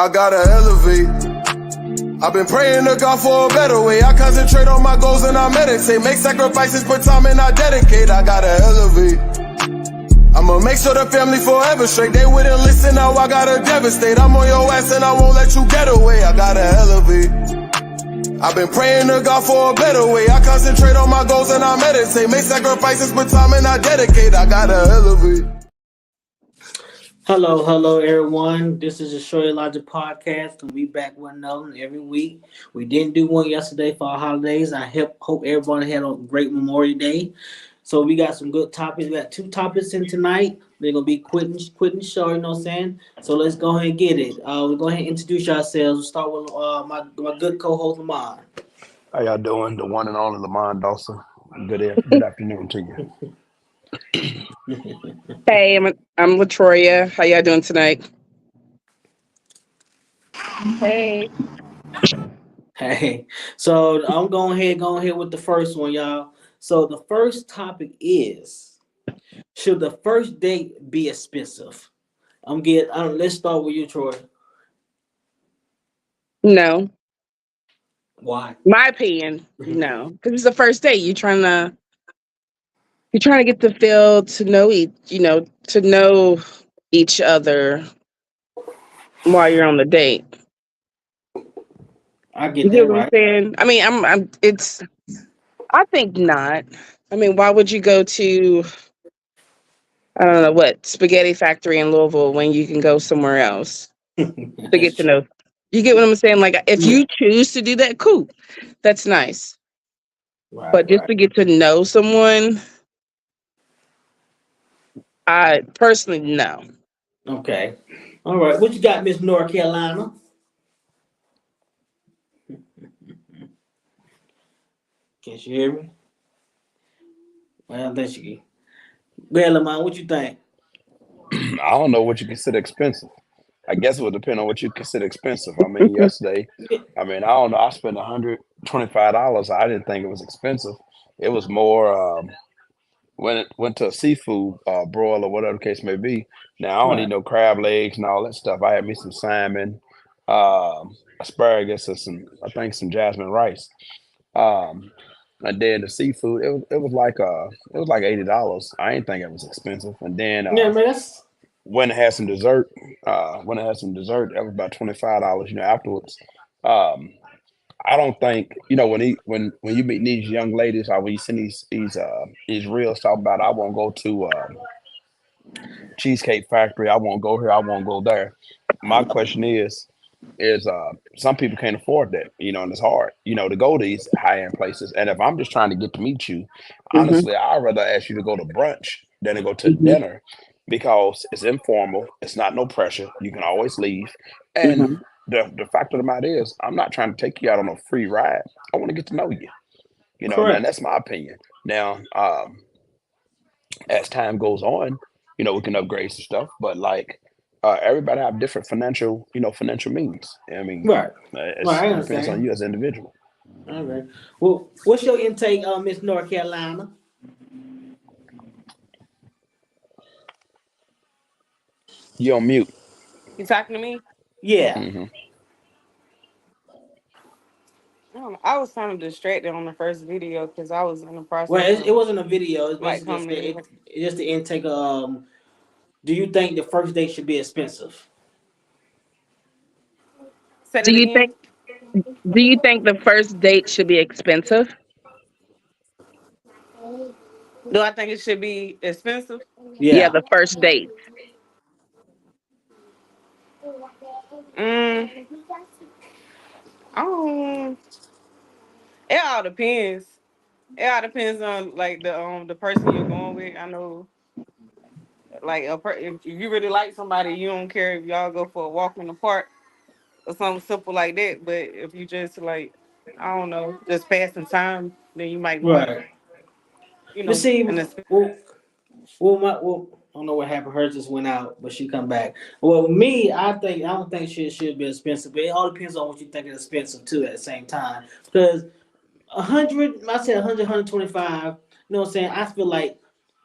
I gotta elevate. I've been praying to God for a better way. I concentrate on my goals and I meditate. Make sacrifices, put time and I dedicate. I gotta elevate. I'ma make sure the family forever straight. They wouldn't listen, now I gotta devastate. I'm on your ass and I won't let you get away. I gotta elevate. I've been praying to God for a better way. I concentrate on my goals and I meditate. Make sacrifices, put time and I dedicate. I gotta elevate. Hello, everyone. This is the Short Logic Podcast, and we back with another one every week. We didn't do one yesterday for our holidays. I hope everyone had a great Memorial Day. So we got some good topics. We got 2 topics in tonight. They're gonna be quitting show. You know what I'm saying? So let's go ahead and get it. We'll go ahead and introduce ourselves. We'll start with my good co-host Lamar. How y'all doing? The one and only Lamont Dawson. Good afternoon to you. Hey, I'm Latoya. How y'all doing tonight? Hey. Hey, so I'm going ahead with the first one, y'all. So the first topic is: should the first date be expensive? Let's start with you, Troy. No. Why? My opinion, no. Because it's the first date. You're trying to get to feel to know each other while you're on the date. I get You that get what I'm right. saying? I mean, I think not. I mean, why would you go to, I don't know what, Spaghetti Factory in Louisville when you can go somewhere else to get to know? You get what I'm saying? Like, if you choose to do that, cool. That's nice. But just to get to know someone, I personally, no. Okay. All right. What you got, Miss North Carolina? Can you hear me? Well, there she go. Well, Lamont, what you think? I don't know what you consider expensive. I guess it would depend on what you consider expensive. I mean, yesterday, I don't know. I spent $125. I didn't think it was expensive. It was more when it went to a seafood broil or whatever the case may be. Now I don't eat no crab legs and all that stuff. I had me some salmon, asparagus, and some jasmine rice. And then the seafood, it was like $80. I didn't think it was expensive. And then Yeah, man, that's when it had some dessert, that was about $25. Afterwards. I don't think when you meet these young ladies or when you see these reels talk about I won't go to Cheesecake Factory, I won't go here, I won't go there. My question is some people can't afford that, and it's hard, to go to these high end places. And if I'm just trying to get to meet you, honestly, I'd rather ask you to go to brunch than to go to dinner because it's informal, it's not no pressure, you can always leave. And the fact of the matter is, I'm not trying to take you out on a free ride. I want to get to know you, and that's my opinion. Now, as time goes on, we can upgrade some stuff, but like everybody have different financial means. I mean, it depends on you as an individual. All right. Well, what's your intake, Miss North Carolina? You on mute. You talking to me? Yeah. Mm-hmm. I was kind of distracted on the first video because I was in the process. Well, it wasn't a video. It's like basically it's just the intake. Do you think the first date should be expensive? Do you think the first date should be expensive? Do I think it should be expensive? Yeah, the first date. Oh, it all depends. It all depends on like the person you're going with. I know, like if you really like somebody, you don't care if y'all go for a walk in the park or something simple like that. But if you just like, I don't know, just passing time, then you might want, Let's see. an I don't know what happened. Hers just went out, but she come back. Well, me, I don't think she should be expensive, but it all depends on what you think is expensive too. At the same time, because 100, I said 100, 125. You know what I'm saying? I feel like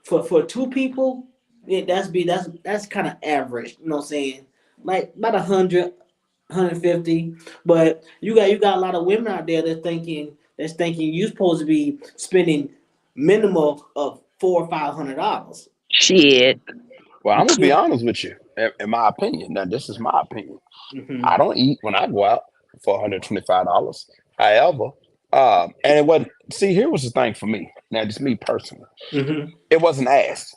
for 2 people, that's kind of average. You know what I'm saying? Like about 100. 150. But you got a lot of women out there that's thinking you supposed to be spending minimal of $400 or $500. Shit. Well, I'm gonna be Yeah. honest with you. In my opinion, now this is my opinion. I Hmm. don't eat when I go out for $125. However, and it wasn't. See, here was the thing for me. Now, just me personally, Hmm. it wasn't asked.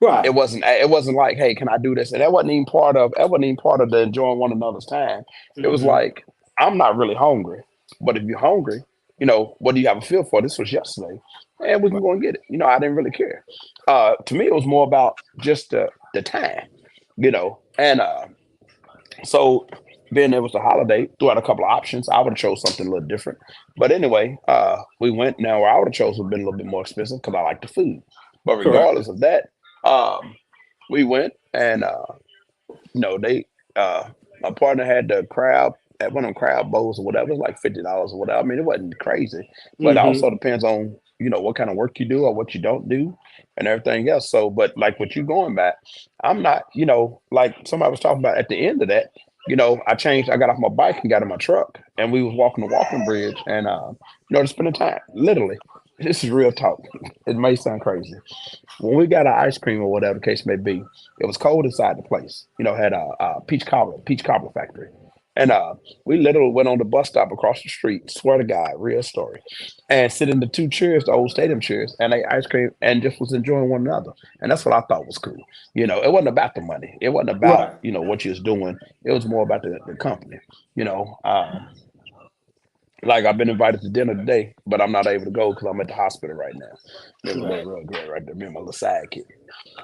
Right. It wasn't like, hey, can I do this? And that wasn't even part of the enjoying one another's time. It was Hmm. like, I'm not really hungry, but if you're hungry, what do you have a feel for? This was yesterday, and we can go and get it. I didn't really care. To me, it was more about just the time, and so being there was a holiday, threw out a couple of options. I would have chose something a little different. But anyway, we went. Now, where I would have chose would have been a little bit more expensive because I like the food. But Correct. regardless of that, we went and they my partner had the crab at one of them crab bowls or whatever, it was like $50 or whatever. I mean, it wasn't crazy, but it also Hmm. depends on what kind of work you do or what you don't do and everything else. So, but like what you going back, I'm not, like somebody was talking about at the end of that. I got off my bike and got in my truck, and we was walking the walking bridge, and just spending time. Literally, this is real talk. It may sound crazy. When we got our ice cream or whatever the case may be, it was cold inside the place. Had a peach cobbler factory, and we literally went on the bus stop across the street. Swear to God, real story, and sit in the two chairs, the old stadium chairs, and ate ice cream, and just was enjoying one another. And that's what I thought was cool. It wasn't about the money. It wasn't about Right. what you was doing. It was more about the company. You know, like I've been invited to dinner today, but I'm not able to go because I'm at the hospital right now. There's a Right. little real good right there, me and my little sidekick.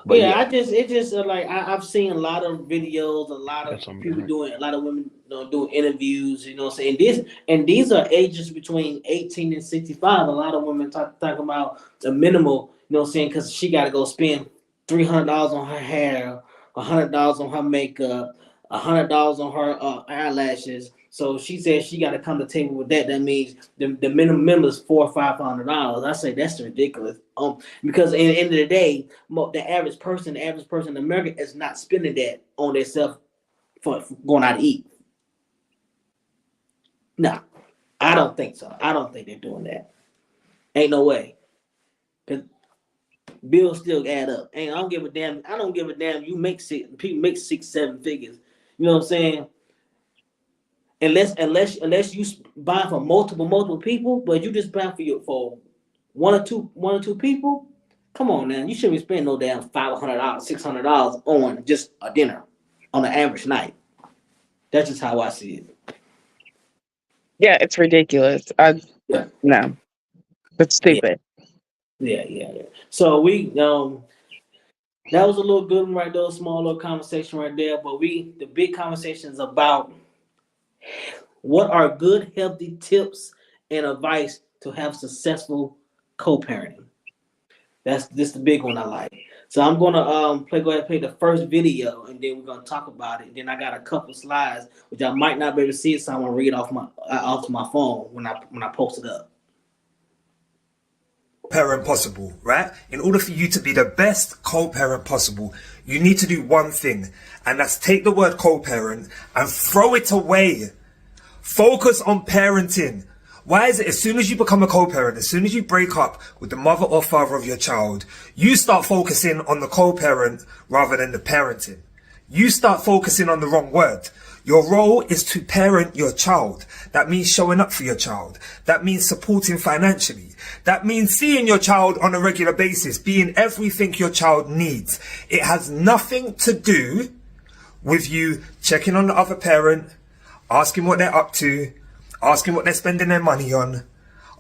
But Yeah, yeah, like I've seen a lot of videos, a lot of that's what I'm people doing. doing, a lot of women doing interviews. You know what I'm saying? These are ages between 18 and 65. A lot of women talking about the minimal. You know what I'm saying? Because she got to go spend $300 on her hair, $100 on her makeup, $100 on her eyelashes. So she said she got to come to the table with that. That means the minimum is $400 or $500. I say that's ridiculous. Because in the end of the day, the average person in America is not spending that on themselves for going out to eat. No, I don't think so. I don't think they're doing that. Ain't no way. Cause bills still add up. And I don't give a damn. I don't give a damn. You make six. People make 6, 7 figures. You know what I'm saying? Unless you buy for multiple people, but you just buy for one or two people. Come on, man. You shouldn't be spending no damn $500, $600 on just a dinner on an average night. That's just how I see it. Yeah, it's ridiculous. I Yeah, no, it's yeah, stupid. yeah. So that was a little good one right there, a small little conversation right there. But the big conversation is about what are good, healthy tips and advice to have successful co-parenting. That's this the big one I like. So I'm gonna go ahead and play the first video, and then we're gonna talk about it. Then I got a couple slides which I might not be able to see, so I'm gonna read off my phone when I post it up. Parent possible, right? In order for you to be the best co-parent possible, you need to do one thing, and that's take the word co-parent and throw it away. Focus on parenting. Why is it as soon as you become a co-parent, as soon as you break up with the mother or father of your child, you start focusing on the co-parent rather than the parenting? You start focusing on the wrong word. Your role is to parent your child. That means showing up for your child. That means supporting financially. That means seeing your child on a regular basis, being everything your child needs. It has nothing to do with you checking on the other parent, asking what they're up to, asking what they're spending their money on,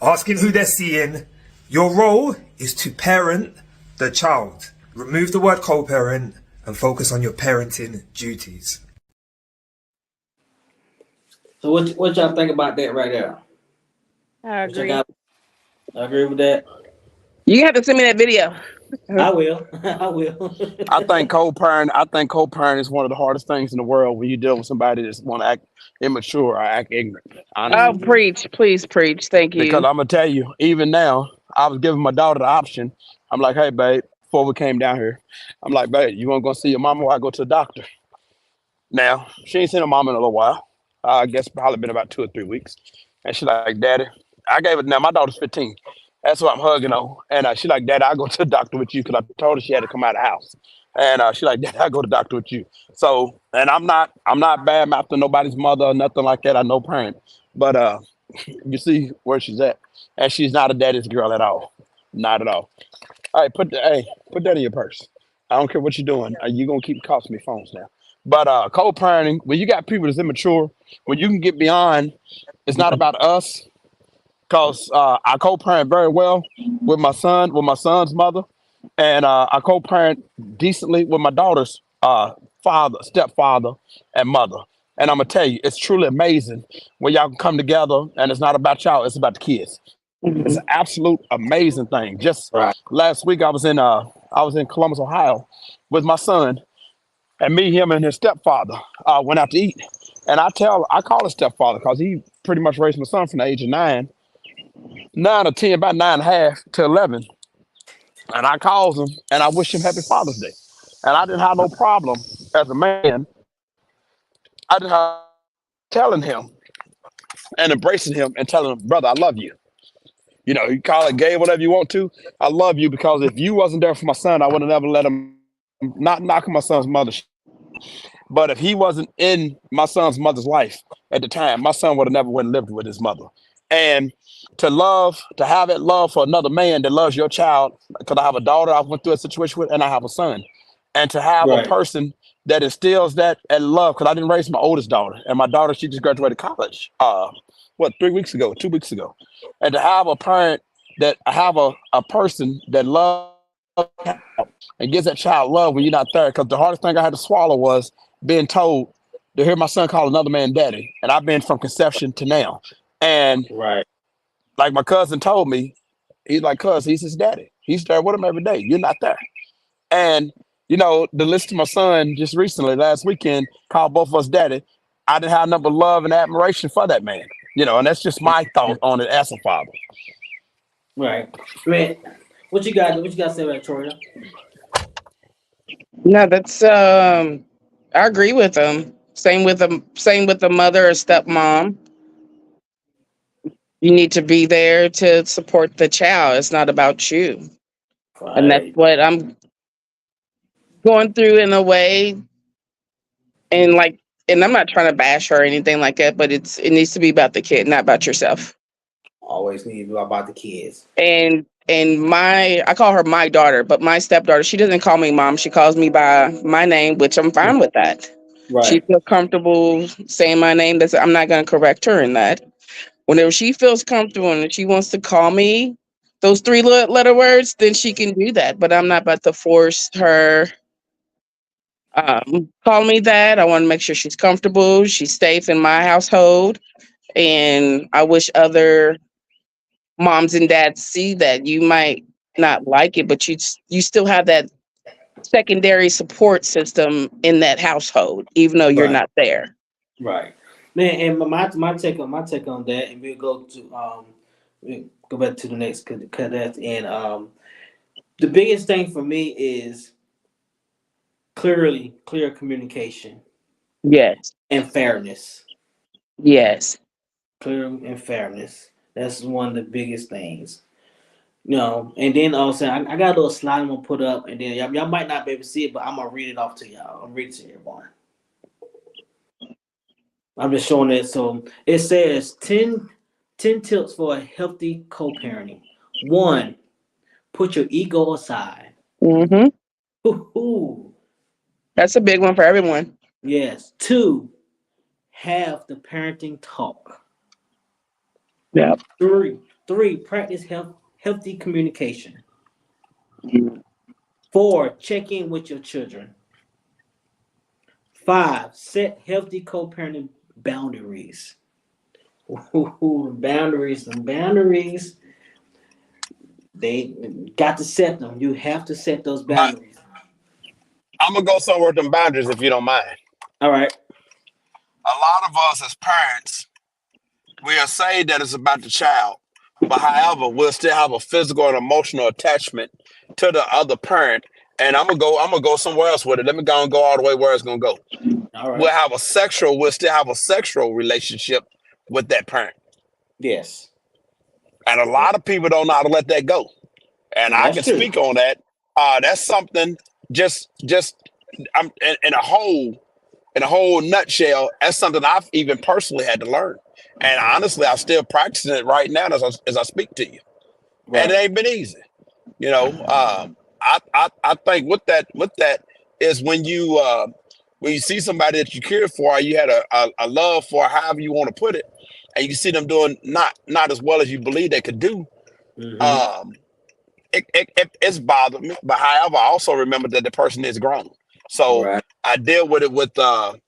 asking who they're seeing. Your role is to parent the child. Remove the word co-parent and focus on your parenting duties. So what y'all think about that right there? I What y'all agree. got? I agree with that. You have to send me that video. I will. I will. I think co-parent is one of the hardest things in the world when you deal with somebody that's want to act immature or act ignorant. Oh, Honestly, Hmm. preach, please preach. Thank because you. I'm gonna tell you, even now, I was giving my daughter the option. I'm like, hey, babe, before we came down here, babe, you want to go see your mama while I go to the doctor? Now, she ain't seen her mama in a little while. I guess probably been about 2 or 3 weeks. And she like, Daddy, I gave it now. My daughter's 15. That's what I'm hugging on. And she like, Daddy, I'll go to the doctor with you because I told her she had to come out of the house. And she like, Daddy, I'll go to the doctor with you. So, and I'm not bad mouthing nobody's mother or nothing like that. I know parent. But you see where she's at. And she's not a daddy's girl at all. Not at all. All right, put that in your purse. I don't care what you're doing. You're gonna keep costing me phones now. But co-parenting, when you got people that's immature, when you can get beyond, it's not about us. Cause I co-parent very well with my son's mother, and I co-parent decently with my daughter's stepfather, and mother. And I'm gonna tell you, it's truly amazing when y'all can come together, and it's not about y'all, it's about the kids. It's Mhm. an absolute amazing thing. Just Right. last week, I was in Columbus, Ohio, with my son, and me, him, and his stepfather went out to eat. And I call his stepfather because he pretty much raised my son from the age of 9 or 10, about 9.5 to 11. And I calls him and I wish him happy Father's Day. And I didn't have no problem as a man. I didn't have telling him and embracing him and telling him, brother, I love you. You know, you call it gay, whatever you want to. I love you because if you wasn't there for my son, I would have never let him, not knocking my son's mother. But if he wasn't in my son's mother's life at the time, my son would have never went and lived with his mother. And to have that love for another man that loves your child, because I have a daughter I went through a situation with, and I have a son. And to have a Right. person that instills that and love, because I didn't raise my oldest daughter, and my daughter, she just graduated college, 2 weeks ago. And to have a parent that I have a person that loves and gives that child love when you're not there. Because the hardest thing I had to swallow was being told to hear my son call another man daddy. And I've been from conception to now. And Right. like my cousin told me, he's like, cuz, he's his daddy. He's there with him every day. You're not there. And, to listen to my son just recently, last weekend, call both of us daddy, I didn't have nothing but love and admiration for that man. And that's just my thought on it as a father. Right. Man, what you got? What you got to say about Troy? No, that's I agree with them. Same with the mother or stepmom. You need to be there to support the child. It's not about you. And that's Right. what I'm going through in a way. And and I'm not trying to bash her or anything like that, but it needs to be about the kid, not about yourself. Always need to be about the kids. And I call her my daughter, but my stepdaughter, she doesn't call me mom. She calls me by my name, which I'm fine with that. She Right. feels comfortable saying my name. I'm not going to correct her in that. Whenever she feels comfortable and she wants to call me those three letter words, then she can do that. But I'm not about to force her call me that. I want to make sure she's comfortable, she's safe in my household, and I wish other moms and dads see that. You might not like it, but you still have that secondary support system in that household, even though you're Right. not there. Right. Man, and my take on that, and we'll go back to the next cadet. And the biggest thing for me is clear communication Yes, and fairness. yes. Clear and fairness. That's one of the biggest things. And then also I got a little slide I'm gonna put up, and then y'all might not be able to see it, but I'm gonna read it off to y'all. I'm reading to everyone. I'm just showing it. So it says 10 tips for a healthy co-parenting. 1, put your ego aside. Hmm. Hoo-hoo. That's a big one for everyone. Yes. 2, have the parenting talk. Yeah. 3, practice healthy communication. 4, check in with your children. 5, set healthy co-parenting boundaries. Boundaries. They got to set them. You have to set those But boundaries. I'm gonna go somewhere with them boundaries if you don't mind. All right. A lot of us as parents, we are saying that it's about the child, but however, we'll still have a physical and emotional attachment to the other parent. And I'm gonna go somewhere else with it. Let me go and go all the way where it's gonna go. All we'll right. still have a sexual relationship with that parent. Yes. And a lot of people don't know how to let that go. And I That's can true. speak on that. That's something just I'm in a whole nutshell, that's something I've even personally had to learn. And honestly, I'm still practicing it right now as I speak to you. And it Right. ain't been easy. You know, I think with that is when you see somebody that you care for, or you had a love for, however you want to put it, and you see them doing not as well as you believe they could do, Mm-hmm. um, it's bothered me. But however, I also remember that the person is grown, so Right. I deal with it with the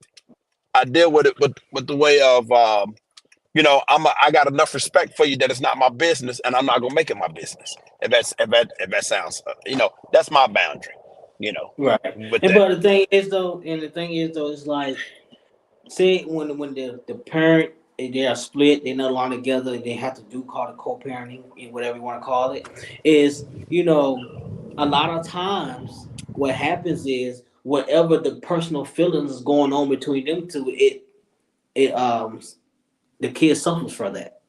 way of I got enough respect for you that it's not my business, and I'm not gonna make it my business. If that sounds that's my boundary. Right. With And that. but the thing is though, it's like say when the parent they are split, they're no longer together, they have to do call it co-parenting and whatever you want to call it. Is a lot of times what happens is whatever the personal feelings is going on between them two, it the kid suffers for that.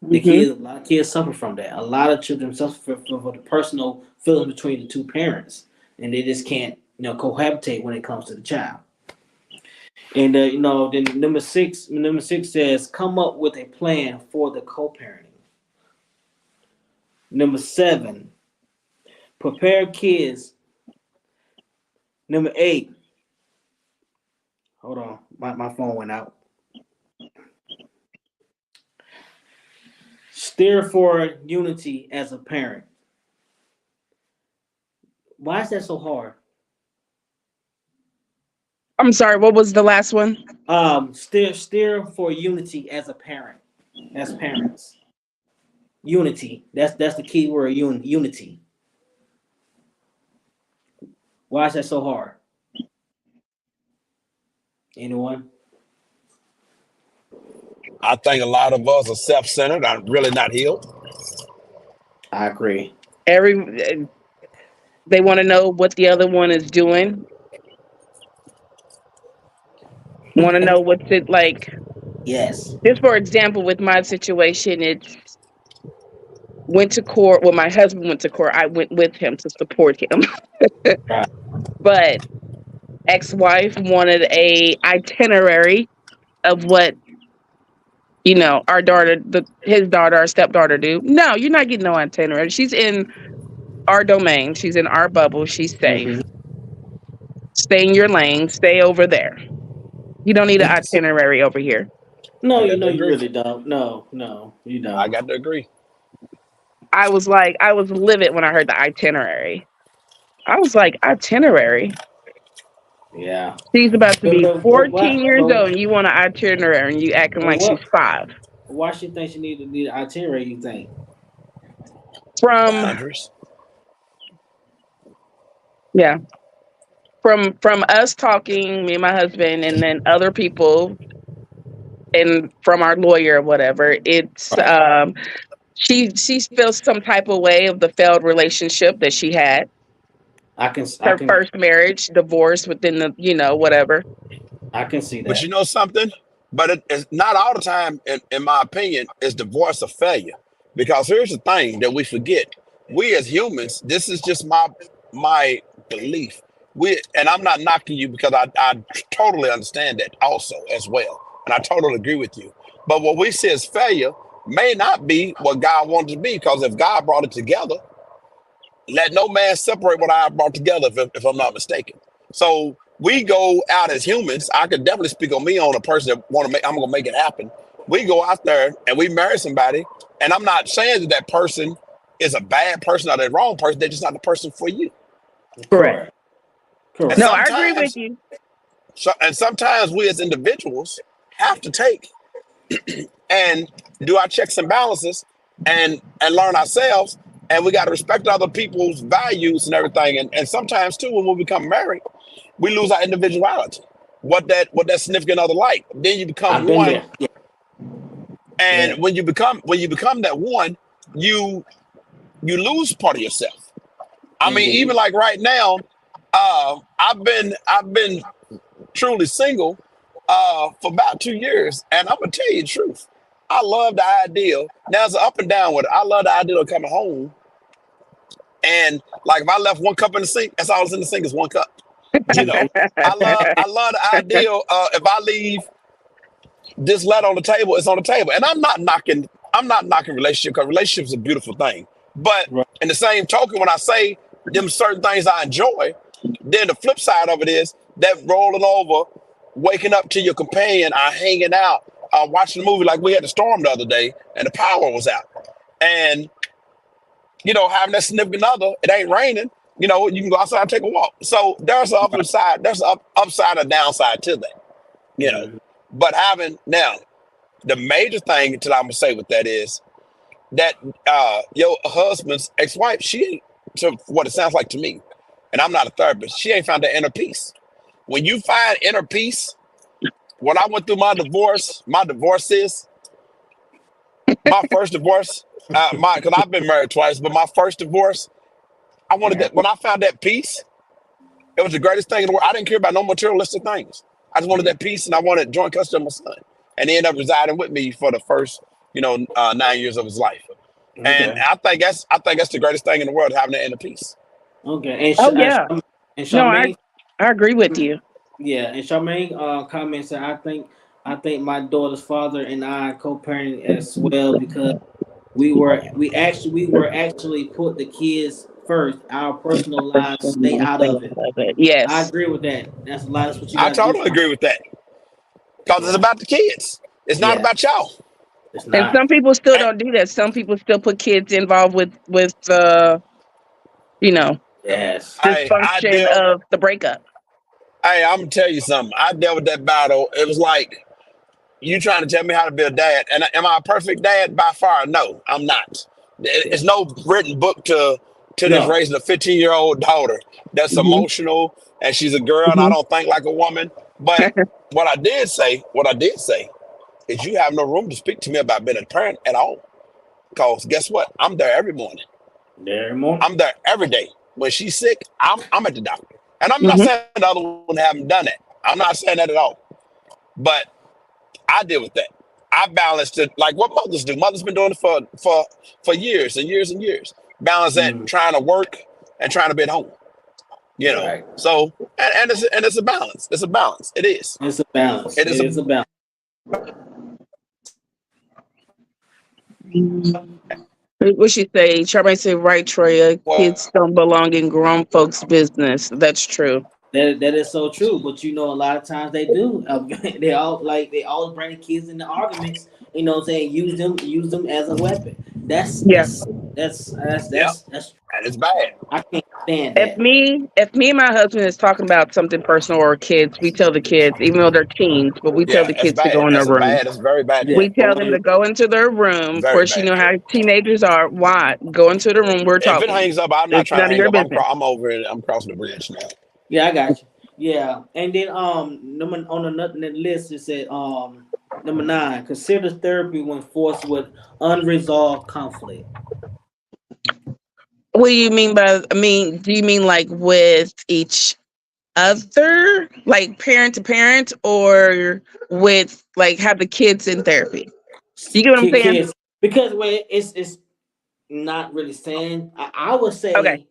Hmm. A lot of kids suffer from that. A lot of children suffer for the personal feelings between the two parents, and they just can't cohabitate when it comes to the child. And then number six says come up with a plan for the co-parenting. Number seven, prepare kids. Number eight, hold on, my phone went out. Steer for unity as a parent. Why is that so hard? I'm sorry, what was the last one? Steer for unity as a parent, as parents. Unity. That's the key word. Unity. Why is that so hard? Anyone? I think a lot of us are self-centered. I'm really not healed. I agree. Every they want to know what the other one is doing. Want to know what's it like. Yes. Just for example, with my situation, it's went to court. Well, my husband went to court. I went with him to support him. Right. But ex-wife wanted a itinerary of what our daughter, his daughter, our stepdaughter do. No, you're not getting no itinerary. She's in our domain. She's in our bubble. She's safe. Mm-hmm. Stay in your lane. Stay over there. You don't need an itinerary over here. No, I got to you agree. really don't. No, you I don't. got to agree. I was livid when I heard the itinerary. I was like, itinerary? Yeah. She's about to be But 14 years old and you want an itinerary and you acting like she's what? 5. Why she think she need an itinerary? You think? From Boundaries. Yeah. From us talking, me and my husband, and then other people, and from our lawyer or whatever, it's Right. she feels some type of way of the failed relationship that she had. I Her can first marriage, divorce within the whatever. I can see But you that. know something? But it's not all the time, in my opinion, is divorce a failure. Because here's the thing that we forget: we as humans, this is just my belief. And I'm not knocking you because I totally understand that also as well, and I totally agree with you. But what we see as failure may not be what God wanted to be. Because if God brought it together, let no man separate what I brought together, if I'm not mistaken. So we go out as humans. I could definitely speak on me on a person that want to make. I'm gonna make it happen. We go out there and we marry somebody, and I'm not saying that that person is a bad person or the wrong person. They're just not the person for you. Correct. Correct. And No, Correct. I agree with you. sometimes we as individuals have to take and do our checks and balances and learn ourselves. And we got to respect other people's values and everything. And sometimes too, when we become married, we lose our individuality. What that significant other like. Then you become I've been one, there. Yeah. and Yeah. when you become that one, you lose part of yourself. I mean, even Indeed. like right now, I've been truly single for about 2 years, and I'm gonna tell you the truth. I love the idea. Now it's up and down with it. I love the idea of coming home and like if I left one cup in the sink, that's all that's in the sink is one cup. You know, I love the idea. If I leave this letter on the table, it's on the table, and I'm not knocking relationship because relationship is a beautiful thing. But Right. in the same token, when I say them certain things I enjoy, then the flip side of it is that rolling over, waking up to your companion, hanging out, watching a movie like we had the storm the other day, and the power was out, and having that significant other, it ain't raining. You can go outside and take a walk. So there's an upside, upside and downside to that. You know, Mhm. but having now the major thing that I'm gonna say with that is that your husband's ex-wife, she ain't, to what it sounds like to me, and I'm not a therapist, she ain't found that inner peace. When you find inner peace, when I went through my divorces, my first divorce, because I've been married twice, but my first divorce, I wanted that. When I found that peace, it was the greatest thing in the world. I didn't care about no materialistic things. I just wanted that peace, and I wanted joint custody of my son. And he ended up residing with me for the first, 9 years of his life. And Okay. I think that's the greatest thing in the world, having that inner peace. Okay. Oh yeah. And No, I Charmaine, I agree with you. yeah, and Charmaine comments that I think my daughter's father and I co-parenting as well because we were actually put the kids first. Our personal lives stay out of it. I Yes. agree with that. That's a lot. That's what you I got to do. totally agree with that because it's Yeah, about the kids. It's not yeah. about y'all. It's And not. some people still And, don't do that. Some people still put kids involved with you know, Yes. I dysfunction deal. of the breakup. Hey, I'm gonna tell you something. I dealt with that battle. It was like you trying to tell me how to be a dad. And am I a perfect dad? By far, no, I'm not. Yeah. It's no written book to this No. raising a 15-year-old daughter that's Hmm. emotional and she's a girl and I Hmm. don't think like a woman. But what I did say is you have no room to speak to me about being a parent at all. Because guess what? I'm there every morning. There more. I'm there every day. When she's sick, I'm at the doctor. And I'm not Hmm. saying the other one haven't done that. I'm not saying that at all. But I deal with that. I balanced it like what mothers do. Mothers been doing it for years and years and years. Balance that Mm, trying to work and trying to be at home. right. So and it's a balance. It's a balance. It is. It's a balance. It It is a is a balance. What she say? Charmaine said, right, Troya. well. Kids don't belong in grown folks' business. That's true. That is so true. But a lot of times they do. They always bring the kids into arguments. What I'm saying, use them as a weapon. That's Yeah. that's that's that's Yeah, that's that's and it's bad. I can't stand If that. me and my husband is talking about something personal or kids, we tell the kids, even though they're teens, but we tell Yeah, the it's kids to bad. go in their That's a room. bad. It's very bad Yeah. thing. We tell them to go into their room. Of Very course, you bad know thing. how teenagers are. Why? Go into the room. We're If it talking. hangs up, I'm not It's trying to none of hang your up. business. I'm over it. I'm crossing the bridge now. Yeah, I got you. Yeah, and then number on the list it said number 9. Consider therapy when forced with unresolved conflict. What do you mean by? I mean, do you mean like with each other, like parent to parent, or with like have the kids in therapy? You get what I'm saying? Kids, because it's not really saying. I would Okay.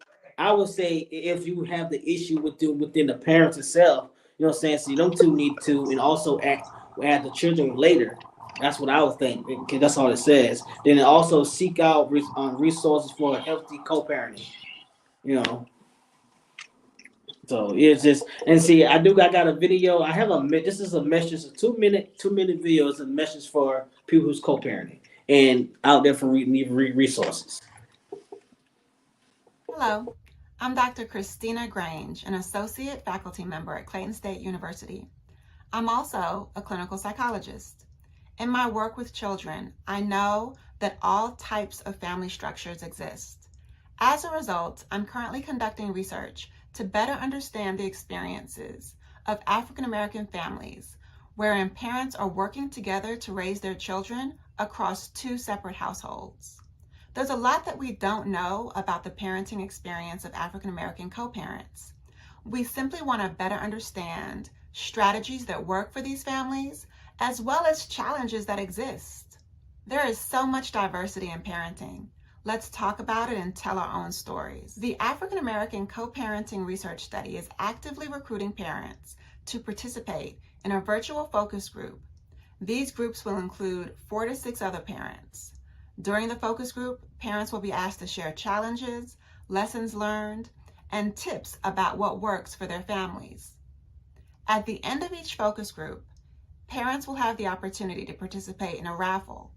say, if you have the issue within the parents itself, what I'm saying. So them two need to, and also add the children later. That's what I would think, because that's all it says. Then also seek out resources for healthy co-parenting. You know, so it's just, and see, I got a video. I have this is a message, a 2-minute video. It's a message for people who's co-parenting and out there for need resources. Hello, I'm Dr. Christina Grange, an associate faculty member at Clayton State University. I'm also a clinical psychologist. In my work with children, I know that all types of family structures exist. As a result, I'm currently conducting research to better understand the experiences of African American families wherein parents are working together to raise their children across 2 separate households. There's a lot that we don't know about the parenting experience of African American co-parents. We simply want to better understand strategies that work for these families, as well as challenges that exist. There is so much diversity in parenting. Let's talk about it and tell our own stories. The African American Co-Parenting Research Study is actively recruiting parents to participate in a virtual focus group. These groups will include 4 to 6 other parents. During the focus group, parents will be asked to share challenges, lessons learned, and tips about what works for their families. At the end of each focus group, parents will have the opportunity to participate in a raffle.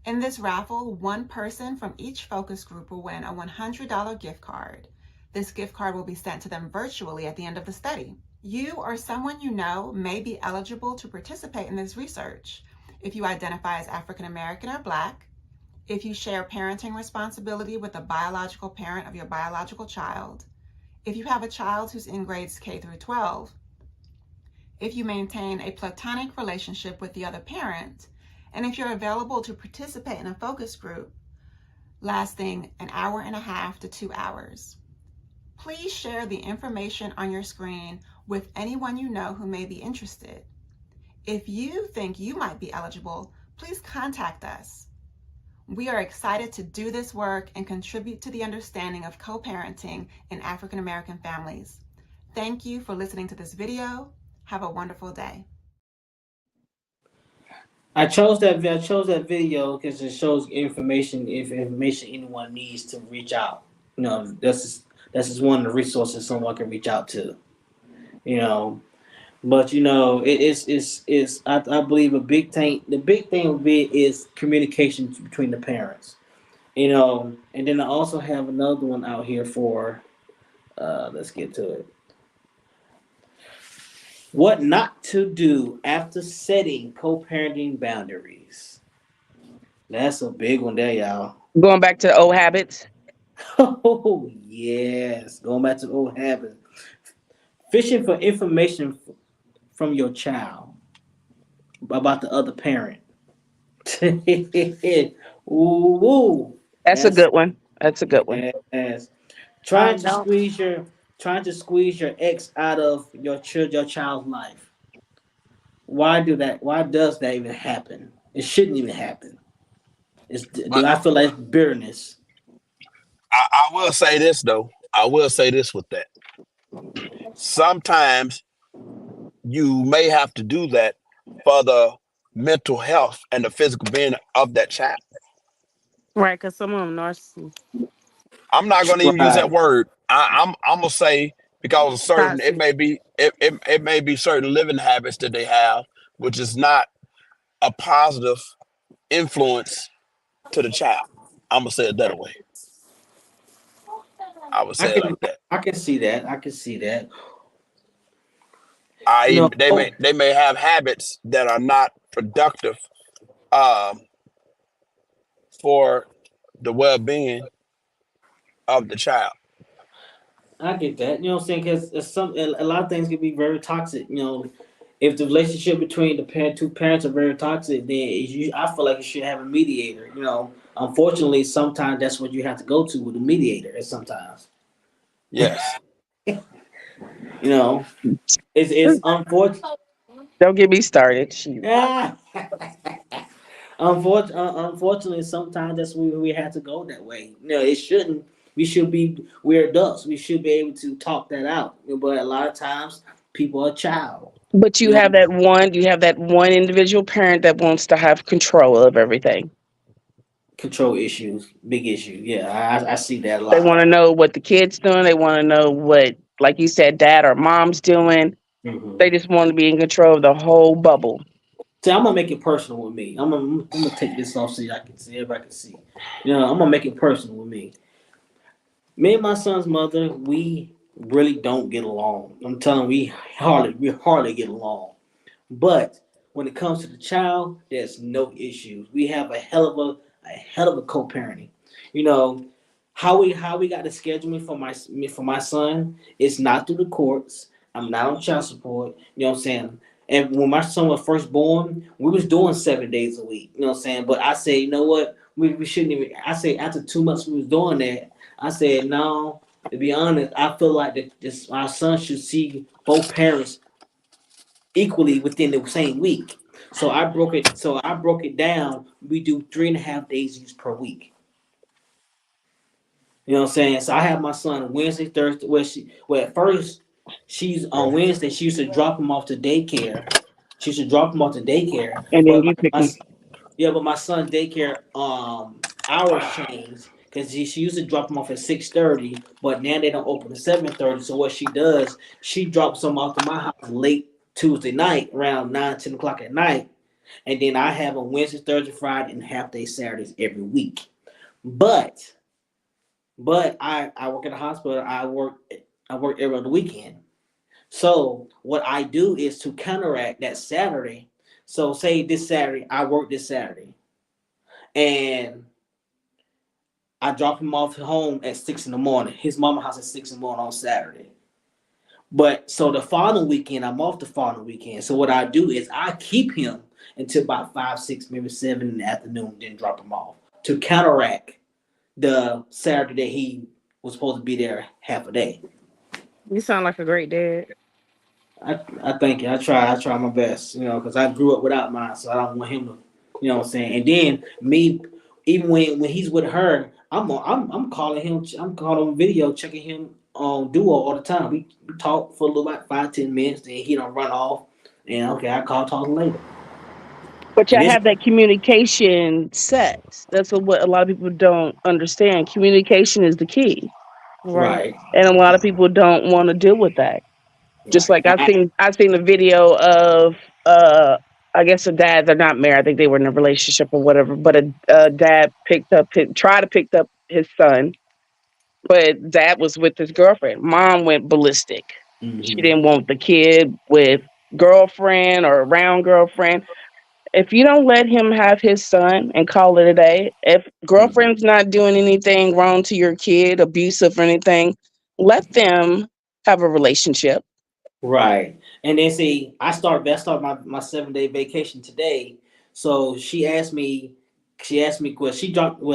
In this raffle, one person from each focus group will win a $100 gift card. This gift card will be sent to them virtually at the end of the study. You or someone you know may be eligible to participate in this research if you identify as African American or Black, if you share parenting responsibility with a biological parent of your biological child, if you have a child who's in grades K through 12, if you maintain a platonic relationship with the other parent, and if you're available to participate in a focus group lasting an hour and a half to 2 hours. Please share the information on your screen with anyone you know who may be interested. If you think you might be eligible, please contact us. We are excited to do this work and contribute to the understanding of co-parenting in African American families. Thank you for listening to this video. Have a wonderful day. I chose that video because it shows information if information anyone needs to reach out. You know, that's just one of the resources someone can reach out to. You know, but you know, I believe the big thing would be is communication between the parents. You know, and then I also have another one out here for let's get to it. What not to do after setting co-parenting boundaries. That's a big one there, y'all. Going back to old habits. Oh, yes. Going back to old habits. Fishing for information from your child about the other parent. Ooh, That's a good one. That's a good one. yes. Trying to squeeze your ex out of your child's life. Why does that even happen? It shouldn't even happen. I feel like it's bitterness. I will say this though. I will say this with that. Sometimes you may have to do that for the mental health and the physical being of that child. Right, because some of them narcissists. I'm not going to even use that word. I'm gonna say because certain it may be certain living habits that they have, which is not a positive influence to the child. I'm gonna say it that way. I would say it like that. I can see that. They may have habits that are not productive for the well-being of the child. I get that. You know what I'm saying? Because a lot of things can be very toxic. You know, if the relationship between the two parents are very toxic, then I feel like you should have a mediator. You know, unfortunately, sometimes that's what you have to go to with a mediator. Sometimes. Yes. You know, it's unfortunate. Don't get me started. Unfortunately, sometimes that's where we have to go that way. You know, it shouldn't. We're adults. We should be able to talk that out. But a lot of times, people are a child. But you have that one individual parent that wants to have control of everything. Control issues, big issue. Yeah, I see that a lot. They want to know what the kid's doing. They want to know what, like you said, dad or mom's doing. Mm-hmm. They just want to be in control of the whole bubble. See, I'm gonna make it personal with me. I'm gonna take this off so everybody can see. You know, I'm gonna make it personal with me. Me and my son's mother, we really don't get along. I'm telling you, we hardly get along. But when it comes to the child, there's no issues. We have a hell of a co-parenting. You know, how we got the scheduling for my son, it's not through the courts. I'm not on child support. You know what I'm saying? And when my son was first born, we was doing 7 days a week. You know what I'm saying? But I say, you know what? We shouldn't even. I say after 2 months we was doing that. I said, no. To be honest, I feel like our son should see both parents equally within the same week. So I broke it. So I broke it down. We do 3.5 days use per week. You know what I'm saying? So I have my son Wednesday, Thursday. Well, at first she's on Wednesday. She used to drop him off to daycare. She used to drop him off to daycare. And then But you pick my them. yeah, but my son's daycare hours changed because she used to drop him off at 6:30, but now they don't open at 7:30. So what she does, she drops him off to my house late Tuesday night, around 9, 10 o'clock at night, and then I have a Wednesday, Thursday, Friday, and half day Saturdays every week. But I work at a hospital. I work every other weekend. So what I do is to counteract that Saturday. So say this Saturday, I work this Saturday, and I drop him off at home at 6 in the morning. His mama house at 6 in the morning on Saturday. But so the following weekend, I'm off the following weekend. So what I do is I keep him until about 5, 6, maybe 7 in the afternoon, then drop him off to counteract the Saturday that he was supposed to be there half a day. You sound like a great dad. I thank you. I try my best, because I grew up without mine, so I don't want him to, what I'm saying. And then me, even when he's with her, I'm calling him. I'm calling him video, checking him on Duo all the time. We talk for a little about 5, 10 minutes, then he don't run off, and okay, I talk later. But And y'all this have that communication set. That's what a lot of people don't understand. Communication is the key. right, And a lot of people don't want to deal with that. Just right. like I've seen a video of I guess a dad, they're not married, I think they were in a relationship or whatever, but a dad tried to pick up his son, but dad was with his girlfriend. Mom went ballistic. She Mm-hmm. didn't want the kid with girlfriend or around girlfriend. If you don't let him have his son and call it a day, if Mm-hmm. girlfriend's not doing anything wrong to your kid, abusive or anything, let them have a relationship. Right. And then see, I start my 7 day vacation today. So well,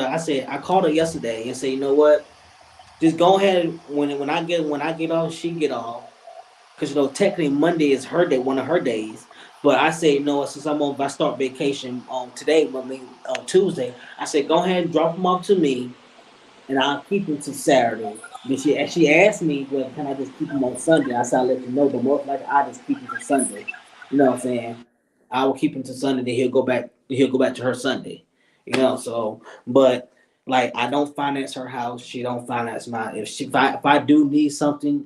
I said, I called her yesterday and said, you know what? Just go ahead when I get off, she get off. Because technically Monday is her day, one of her days. But I say, no, since if I start vacation on today, on Tuesday, I said, go ahead and drop them off to me and I'll keep him till Saturday. But she asked me, well, can I just keep him on Sunday? I said, I'll let you know, but most likely I'll just keep him till Sunday. You know what I'm saying? I will keep him till Sunday, then he'll go back to her Sunday. So but like I don't finance her house, she don't finance mine. If I do need something,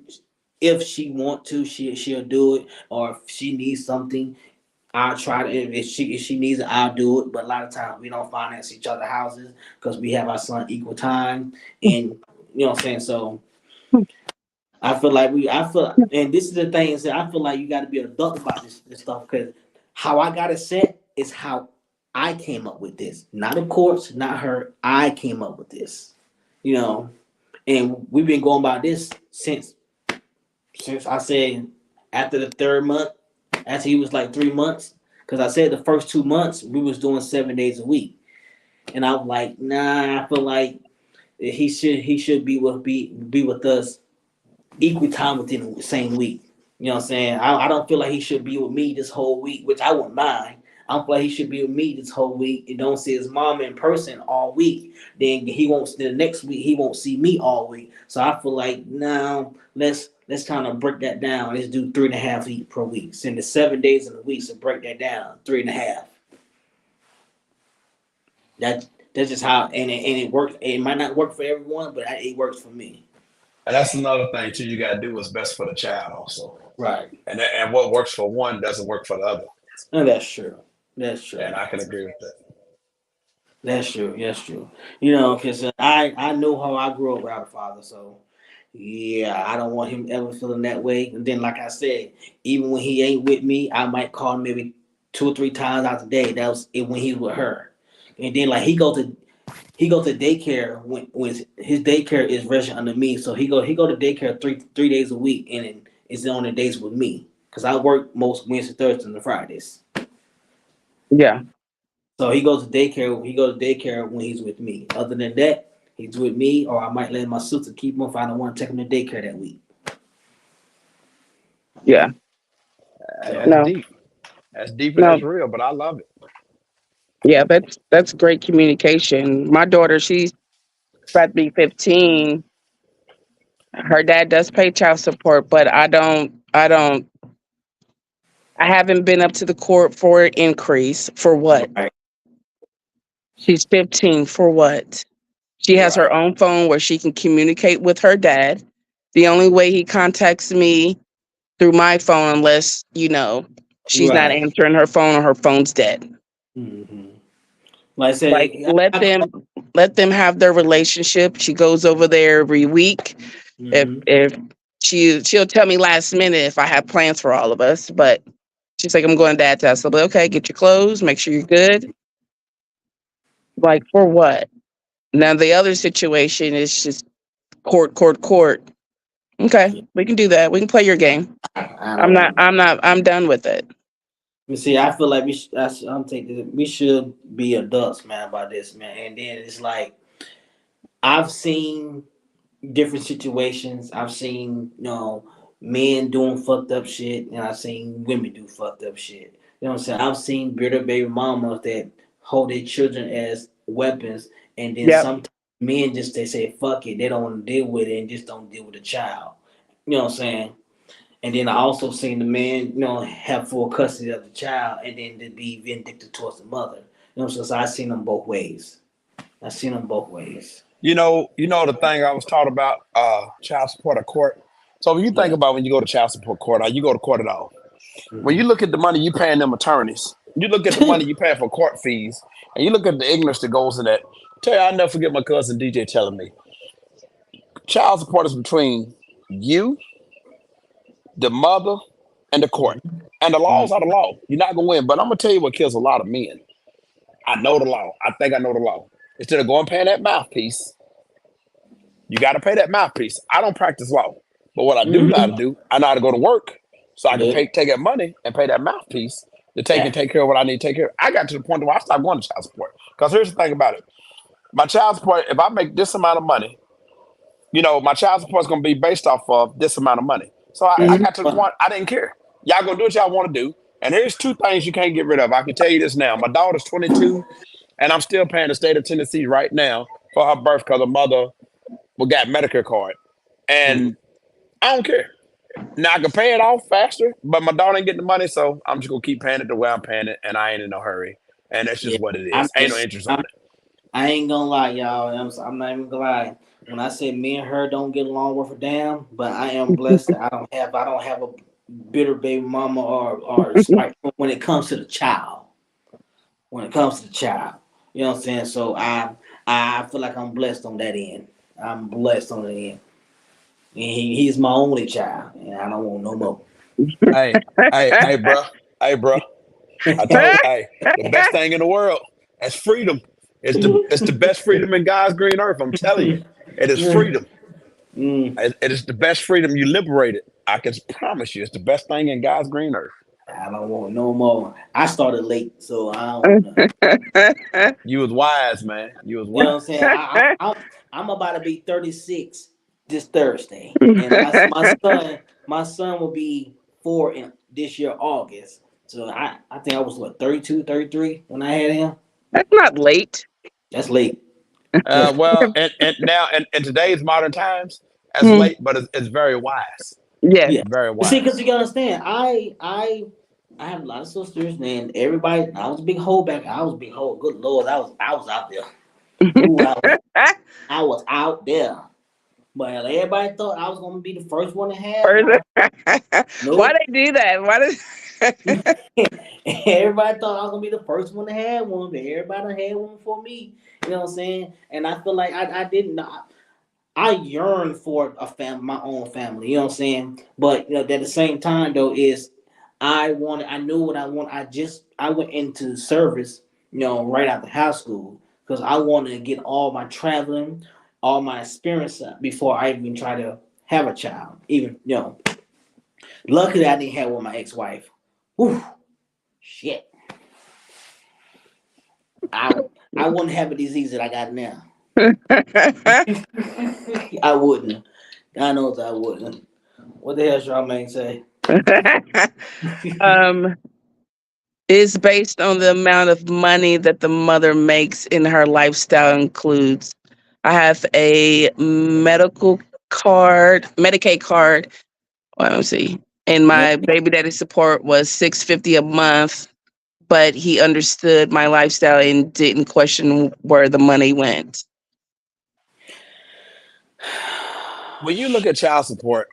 if she want to, she'll do it. Or if she needs something, I'll try to. If she needs it, I'll do it. But a lot of times we don't finance each other houses because we have our son equal time, and you know what I'm saying. So and this is the thing is that I feel like you got to be adult about this stuff because how I got it set is how I came up with this. Not the courts, not her. I came up with this, and we've been going about this since I said after the third month, after he was like 3 months, because I said the first 2 months we was doing 7 days a week, and I was like, nah, I feel like he should be with us equal time within the same week. You know what I'm saying? I don't feel like he should be with me this whole week, which I wouldn't mind. I don't feel like he should be with me this whole week and don't see his mom in person all week. Then the next week he won't see me all week. So I feel like now let's kind of break that down. Let's do 3.5 weeks per week. Send the 7 days in a week, so break that down 3.5. That's just how and it works. It might not work for everyone, but it works for me. And that's another thing too. You got to do what's best for the child, also. Right. And what works for one doesn't work for the other. And that's true. That's true. And I can agree with that. That's true. That's true. Because I know how I grew up without a father, so yeah, I don't want him ever feeling that way. And then, like I said, even when he ain't with me, I might call him maybe 2 or 3 times out the day. That was when he's with her. And then, like he go to daycare when his daycare is registered under me. So he go to daycare three days a week, and it's on the days with me because I work most Wednesday, Thursdays, and Fridays. Yeah. So he goes to daycare. He goes to daycare when he's with me. Other than that, he's with me, or I might let my sister keep him if I don't want to take him to daycare that week. Yeah. That's So No, deep. That's deep and no. that's real, but I love it. Yeah, that's great communication. My daughter, she's about to be 15. Her dad does pay child support, but I haven't been up to the court for an increase. For what? right, She's 15. For what? She has her right, own phone where she can communicate with her dad. The only way he contacts me through my phone, unless, she's not right. answering her phone or her phone's dead. Hmm. Like I Like say, let them have their relationship. She goes over there every week. If mhm. if she'll tell me last minute if I have plans for all of us, but she's like, I'm going to dad's house. I'll be okay, get your clothes, make sure you're good. Like for what? Now the other situation is just court, court, court. Okay, we can do that. We can play your game. I I'm not. don't. I'm not. I'm done with it. You see, I feel like I'm thinking we should be adults, man, about this, man. And then it's like I've seen different situations. I've seen, men doing fucked up shit, and I've seen women do fucked up shit. You know what I'm saying? I've seen bitter baby mamas that hold their children as weapons, and then Yep. sometimes men just they say fuck it, they don't want to deal with it, and just don't deal with the child. You know what I'm saying? And then I also seen the man, have full custody of the child, and then to be vindictive towards the mother. You know what I'm saying? So I seen them both ways. I seen them both ways. The thing I was taught about child support at court. So when you think Yeah. about when you go to child support court, or you go to court at all, when you Mhm. look at the money you paying them attorneys, you look at the money you paying for court fees, and you look at the ignorance that goes in that. Tell you, I'll never forget my cousin DJ telling me, child support is between you, the mother, and the court. And the laws are the law. You're not gonna win. But I'm gonna tell you what kills a lot of men. I know the law. I think I know the law. Instead of going paying that mouthpiece, you got to pay that mouthpiece. I don't practice law, but what I do know how to Mhm. do, I know how to go to work so I can Yeah. take that money and pay that mouthpiece to Yeah. take care of what I need to take care of. I got to the point where I stopped going to child support. Because here's the thing about it. My child support, if I make this amount of money, my child support is going to be based off of this amount of money. So I Mhm. got to the point, I didn't care. Y'all going to do what y'all want to do. And here's two things you can't get rid of. I can tell you this now. My daughter's 22, and I'm still paying the state of Tennessee right now for her birth because her mother got Medicare card. Mhm. And I don't care. Now I can pay it off faster, but my daughter ain't getting the money, so I'm just gonna keep paying it the way I'm paying it, and I ain't in no hurry. And that's Yeah. just what it I'm is. Ain't no just. interest on it. I ain't gonna lie, y'all. I'm not even gonna lie. When I say me and her don't get along worth a damn, but I am blessed that I don't have a bitter baby mama or spiteful when it comes to the child. When it comes to the child, you know what I'm saying. So I feel like I'm blessed on that end. I'm blessed on the end. And he's my only child, and I don't want no more. Hey, bro. Hey, bro. I told hey, the best thing in the world is freedom. It's the best freedom in God's green earth. I'm telling you, it is freedom. Mm, It is the best freedom. You liberated. I can promise you, it's the best thing in God's green earth. I don't want no more. I started late, so I don't want nothing. You was wise, man. You was You know what I'm wise. saying? I'm about to be 36 this Thursday, and my son will be 4 in this year August. So I think I was 32, 33 when I had him. That's not late. That's late. Well, and now in today's modern times, that's Hmm. late, but it's very wise. Yes. Yeah. Very See, because wise. you gotta understand, I have a lot of sisters, and everybody. I was a big hoe back. I was a big hoe. Good Lord, I was out there. Ooh, I was out there. But everybody thought I was gonna be the first one to have one. Why Nope. they do that? Why did? Everybody thought I was gonna be the first one to have one, but everybody done had one for me. You know what I'm saying? And I feel like I didn't. I yearn for my own family. You know what I'm saying? But at the same time, though, is I knew what I want. I went into service, right after high school because I wanted to get all my traveling, all my experience before I even try to have a child. Even luckily I didn't have one with my ex-wife. Whew, shit. I wouldn't have a disease that I got now. I wouldn't. God knows I wouldn't. What the hell Charmaine say? um, is based on the amount of money that the mother makes in her lifestyle includes. I have a Medicaid card. Well, let me see. And my baby daddy support was $650 a month, but he understood my lifestyle and didn't question where the money went. When you look at child support,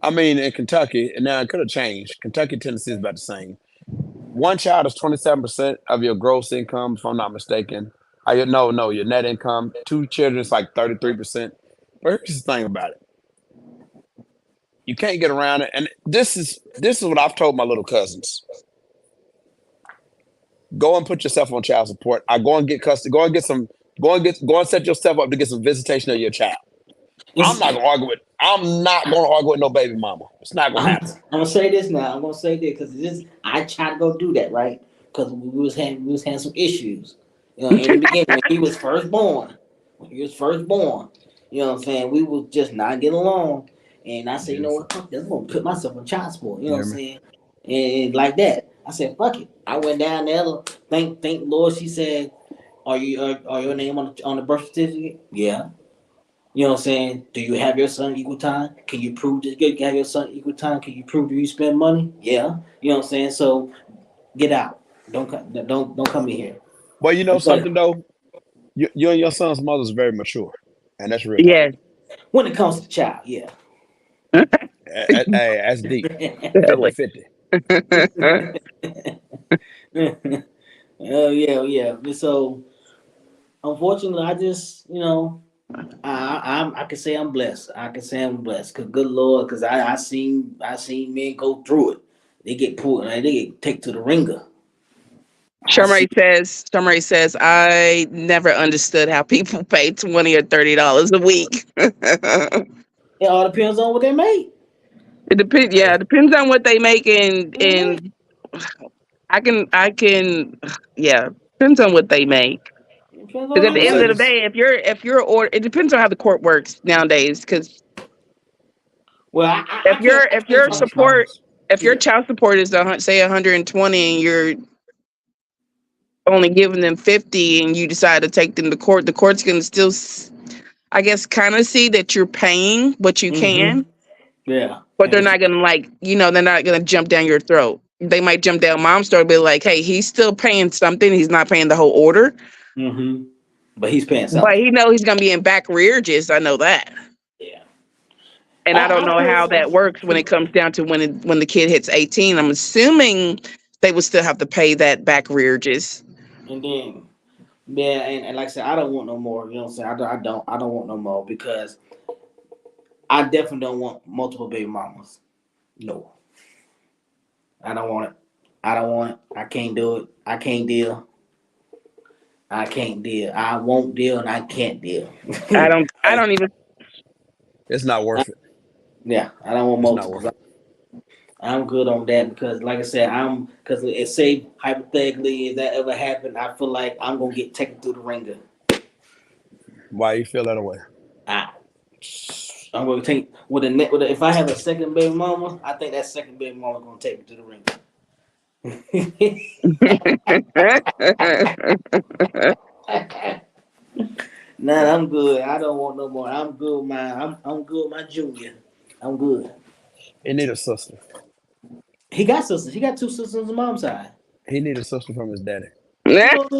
I mean, in Kentucky, and now it could have changed. Kentucky, Tennessee is about the same. One child is 27% of your gross income, if I'm not mistaken. No, your net income. Two children is like 33%. But here's the thing about it. You can't get around it. And this is what I've told my little cousins. Go and put yourself on child support. I go and get custody. Go and set yourself up to get some visitation of your child. I'm not gonna argue with no baby mama. It's not gonna happen. I'm gonna say this now. I'm gonna say this because I tried to go do that, right? Because we was having some issues. In the beginning when he was first born. You know what I'm saying? We was just not getting along. And I said, you know what, fuck this, I'm gonna put myself on child support, you know what I'm saying? And like that. I said, fuck it. I went down there, thank Lord, she said, are your name on the birth certificate? Yeah. You know what I'm saying? Do you have your son equal time? Can you prove that you have your son equal time? Can you prove that you spend money? Yeah. You know what I'm saying? So get out. Don't come in here. Well, you know something though? You and your son's mother is very mature. And that's real. Yes. When it comes to child, yeah. Hey, that's deep. 50-50. Oh yeah. So unfortunately, I just, I can say I'm blessed. Cause good Lord, cause I seen men go through it. They get pulled and they get taken to the ringer. Shamray says, I never understood how people pay $20 or $30 a week. It all depends on what they make. It depends. Yeah, it depends on what they make, and I can. Yeah, depends on what they make. Because at the end of the day, if you're it depends on how the court works nowadays. Because if your child support is say 120 and you're only giving them 50 and you decide to take them to court, the court's going to still, I guess, kind of see that you're paying what you can. Yeah. But they're not going to they're not going to jump down your throat. They might jump down mom's throat and be like, hey, he's still paying something. He's not paying the whole order. Mm-hmm. But he's paying something. But he knows he's going to be in back rearages. I know that. Yeah. And I don't know how that works when it comes down to when the kid hits 18. I'm assuming they would still have to pay that back rearages. And then, and like I said, I don't want no more. You know what I'm saying? I don't want no more because I definitely don't want multiple baby mamas. No. I don't want it. I can't do it. I can't deal. I won't deal and I can't deal. I don't even. It's not worth it. Yeah, I don't want multiple. I'm good on that because, like I said, because it say hypothetically, if that ever happened, I feel like I'm gonna get taken through the ringer. Why you feel that way? I'm gonna take if I have a second baby mama, I think that second baby mama gonna take me to the ringer. Nah, I'm good. I don't want no more. I'm good, man. I'm good with my junior. I'm good. He need a sister. He got sisters. He got two sisters on his mom's side. He need a sister from his daddy. Look at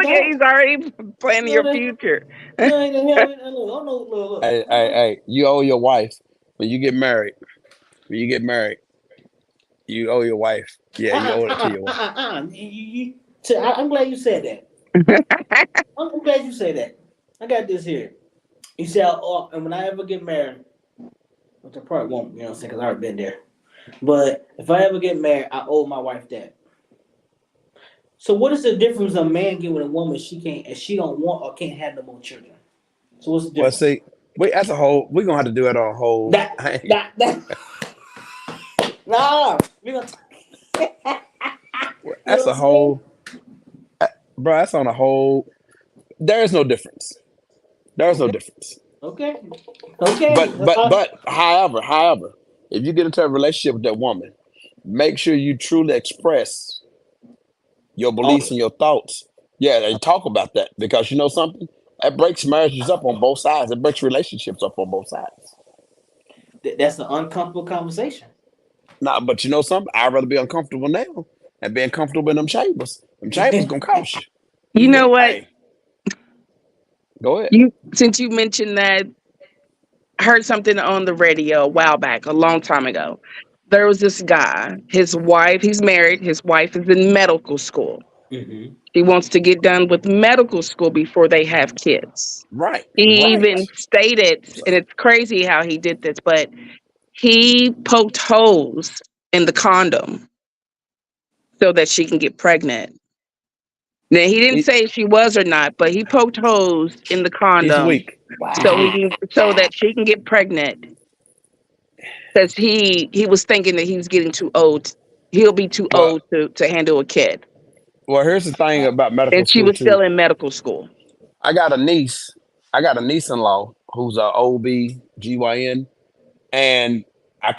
he's already planning your future. Look. Hey, you owe your wife when you get married. You owe your wife. Yeah, you owe it to your wife. I'm glad you said that. I'm glad you said that. I got this here. You said, and when I ever get married, which I probably won't, you know what I'm saying, because I've already been there. But if I ever get married, I owe my wife that. So what is the difference of a man giving a woman she don't want or can't have no more children? So what's the difference? Well, see, as a whole, we're gonna have to do it on a whole. No, we're gonna. That's a whole, bro. That's on a whole. There is no difference. Okay. But however, if you get into a relationship with that woman, make sure you truly express your Oh, beliefs and your thoughts. Yeah, and talk about that because you know something that breaks marriages up on both sides. It breaks relationships up on both sides. that's an uncomfortable conversation. Nah, but you know something, I'd rather be uncomfortable now and being comfortable in them chambers. Them chambers gonna cost you. You know what? Hey, go ahead. You since you mentioned that, I heard something on the radio a while back, a long time ago. There was this guy, his wife, he's married, his wife is in medical school. Mm-hmm. He wants to get done with medical school before they have kids. Right, He right. even stated, and it's crazy how he did this, but he poked holes in the condom so that she can get pregnant. Now he didn't He, say if she was or not, but he poked holes in the he's condom weak. Wow. so that she can get pregnant. Because he was thinking that he was getting too old. He'll be too Well, old to handle a kid. well, here's the thing about medical And she school was still too. in medical school. I got a niece. I got a niece-in-law who's a OB/GYN, and I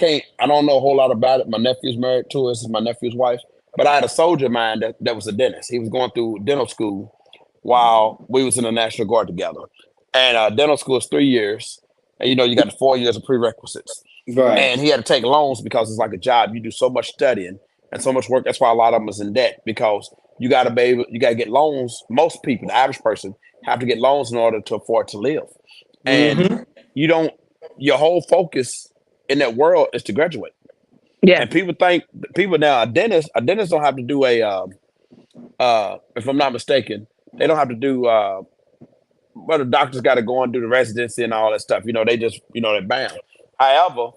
don't know a whole lot about it. My nephew's married to her. This is my nephew's wife. But I had a soldier of mine that was a dentist. He was going through dental school while we was in the National Guard together. And dental school is 3 years. And you know, you got the 4 years of prerequisites. Right. And he had to take loans because it's like a job. You do so much studying and so much work. That's why a lot of them is in debt because you got to get loans. Most people, the average person, have to get loans in order to afford to live. And Mm-hmm. you don't. Your whole focus in that world is to graduate. Yeah. And people now a dentist don't have to do if I'm not mistaken, they don't have to do well, the doctors got to go and do the residency and all that stuff. You know, they just they're bound. However,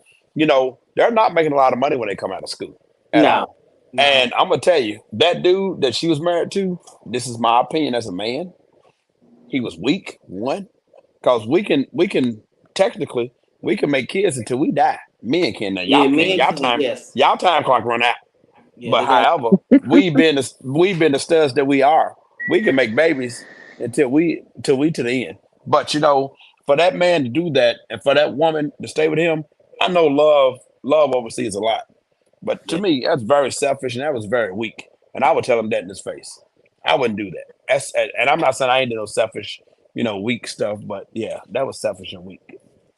they're not making a lot of money when they come out of school at No. all. And I'm gonna tell you, that dude that she was married to, this is my opinion as a man, he was weak, one, because we can technically we can make kids until we die. Men can now. Yeah, Y'all can't. men can. Yes. Y'all time clock run out. Yeah, But they got. however, we've been the studs that we are. We can make babies until we to the end. But for that man to do that and for that woman to stay with him, I know love oversees a lot. But to Yeah. me, that's very selfish and that was very weak. And I would tell him that in his face. I wouldn't do that. And I'm not saying I ain't do no selfish, weak stuff, but yeah, that was selfish and weak.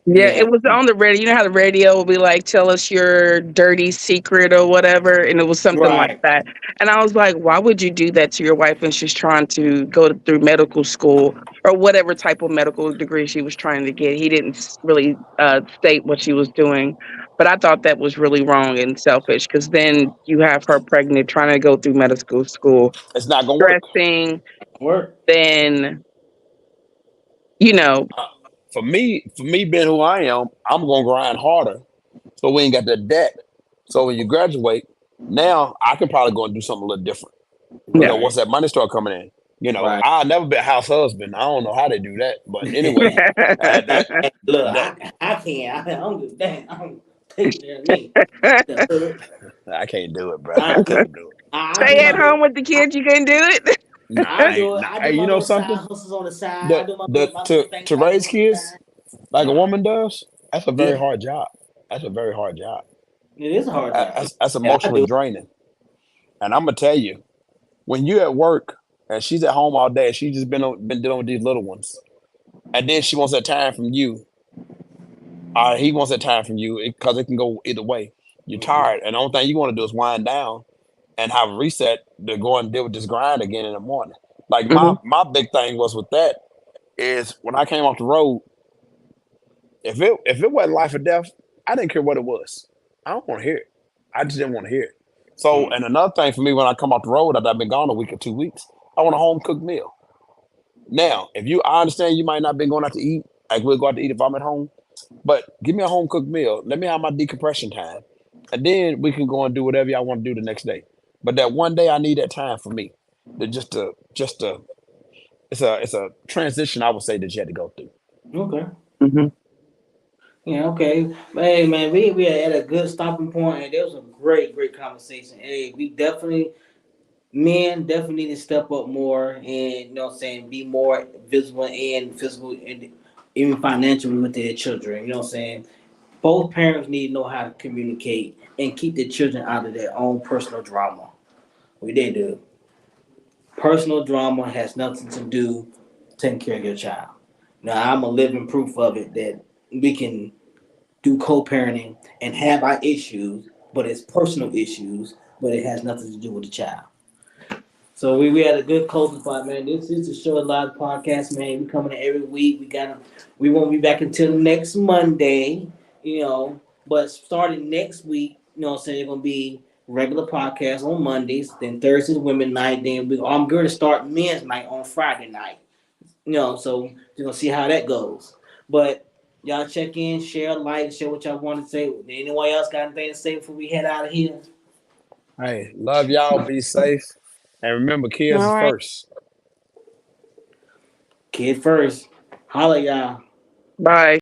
Yeah, Yeah. it was on the radio. You know how the radio will be like, tell us your dirty secret or whatever. And it was something like Right. that. And I was like, why would you do that to your wife when she's trying to go through medical school or whatever type of medical degree she was trying to get? He didn't really state what she was doing. But I thought that was really wrong and selfish because then you have her pregnant trying to go through medical school, It's not gonna work. stressing, Work. then, you know, For me being who I am, I'm gonna grind harder so we ain't got that debt. So when you graduate, now I can probably go and do something a little different. yeah. Once that money start coming in. Right. I'll never be a house husband. I don't know how they do that. But anyway, that And look, that I can't. I don't give damn. I don't take care of me. I can't do it, bro. I I couldn't do it. I Stay do at my home with the kids, you can do it. Nah, I do it. nah. I Hey, do my you know little side something? hustles on the side. I do my The little thing to on raise the kids side. like a woman does, that's a very Yeah, hard job. That's a very hard job. it is a hard job, That's and I emotionally do it. draining. And I'm gonna tell you, when you're at work and she's at home all day, and she's just been dealing with these little ones, and then she wants that time from you, or he wants that time from you, because it can go either way. You're Mhm. tired, and the only thing you want to do is wind down and have a reset to go and deal with this grind again in the morning. Like Mhm. my big thing was with that is when I came off the road, if it wasn't life or death, I didn't care what it was. I don't want to hear it. I just didn't want to hear it. So, Mm. and another thing for me when I come off the road after I've been gone a week or 2 weeks, I want a home cooked meal. Now, I understand you might not been going out to eat, like we'll go out to eat if I'm at home, but give me a home cooked meal. Let me have my decompression time, and then we can go and do whatever y'all want to do the next day. But that one day, I need that time for me. To it's a transition I would say that you had to go through. Okay. Mhm. Yeah. Okay. Hey, man, we are at a good stopping point, and there was a great conversation. Hey, men definitely need to step up more, and what I'm saying, be more visible and physical, and even financially with their children. You know what I'm saying. both parents need to know how to communicate and keep their children out of their own personal drama. We did do. Personal drama has nothing to do taking care of your child. Now I'm a living proof of it that we can do co-parenting and have our issues, but it's personal issues, but it has nothing to do with the child. So we had a good closing spot, man. This is the Show It Live podcast, man. We coming in every week. We won't be back until next Monday, but starting next week, I'm saying it's gonna be regular podcast on Mondays, then Thursdays women night, then I'm gonna start men's night on Friday night. So you're gonna see how that goes. But y'all check in, share, like, share what y'all want to say. Anyone else got anything to say before we head out of here? Hey, love y'all. Be safe. And remember, kids All right. first. Kid first. Holla, y'all. Bye.